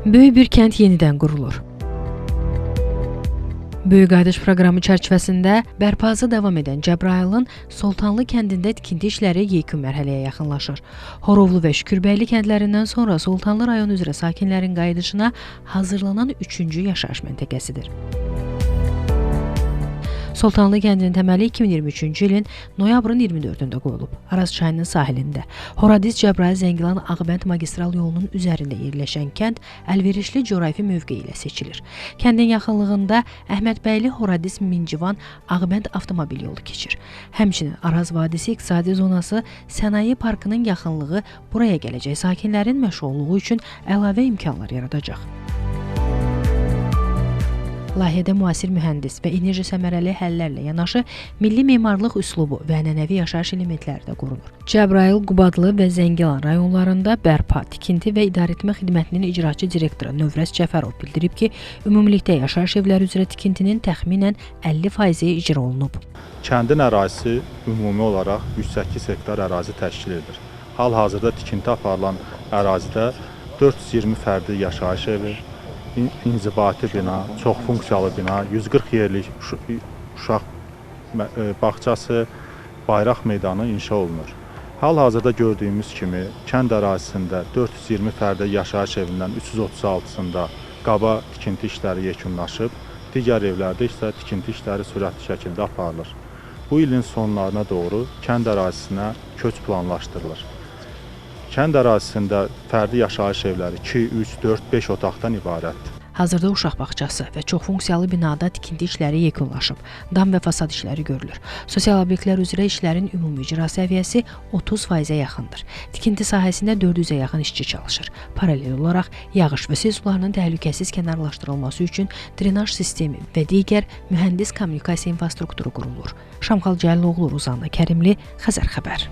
Böyük bir kənd yenidən qurulur. Böyük qayıdış proqramı çərçivəsində bərpası davam edən Cəbrayılın Soltanlı kəndində tikinti işləri yekun mərhələyə yaxınlaşır. Horovlu və Şükürbəyli kəndlərindən sonra Soltanlı rayonu üzrə sakinlərin qayıdışına hazırlanan 3-cü yaşayış məntəqəsidir. Soltanlı kəndinin təməli 2023-cü ilin noyabrın 24-də qoyulub. Araz çayının sahilində, Horadiz, Cəbrayıl, Zəngilan, Ağbənd magistral yolunun üzərində yerləşən kənd əlverişli coğrafi mövqeyi ilə seçilir. Kəndin yaxınlığında Əhmədbəyli, Horadiz, Mincivan, Ağbənd avtomobil yolu keçir. Həmçinin Araz vadisi iqtisadi zonası, sənaye parkının yaxınlığı buraya gələcək sakinlərin məşğulluğu üçün əlavə imkanlar yaradacaq. Layihədə müasir mühəndis və enerji səmərəli həllərlə yanaşı milli memarlıq üslubu və ənənəvi yaşayış elementləri də qorunur. Cəbrayıl, Qubadlı və Zəngilan rayonlarında bərpa, tikinti və idarəetmə xidmətinin icraçı direktoru Növrəz Cəfərov bildirib ki, ümumilikdə yaşayış evləri üzrə tikintinin təxminən 50% icra olunub. Kəndin ərazisi ümumi olaraq 108 hektar ərazi təşkil edir. Hal-hazırda tikinti aparılan ərazidə 420 fərdi yaşayış evi, inzibati bina, çoxfunksiyalı bina, 140 yerlik uşaq bağçası, bayraq meydanı inşa olunur. Hal-hazırda gördüyümüz kimi, kənd ərazisində 420 fərdi yaşayış evindən 336-sında qaba tikinti işləri yekunlaşıb, digər evlərdə isə tikinti işləri sürətli şəkildə aparılır. Bu ilin sonlarına doğru kənd ərazisinə köç planlaşdırılır. Kənd ərazisində fərdi yaşayış evləri 2, 3, 4, 5 otaqdan ibarətdir. Hazırda uşaq bağçası və çoxfunksiyalı binada tikinti işləri yekunlaşıb, dam və fasad işləri görülür. Sosial obyektlər üzrə işlərin ümumi icra səviyyəsi 30%-ə yaxındır. Tikinti sahəsində 400-ə yaxın işçi çalışır. Paralel olaraq yağış və sel sularının təhlükəsiz kənarlaşdırılması üçün drenaj sistemi və digər mühəndis kommunikasiya infrastrukturu qurulur. Şamxal Cəliloğlu, Ruzanna Kərimli, Xəzər xəbər.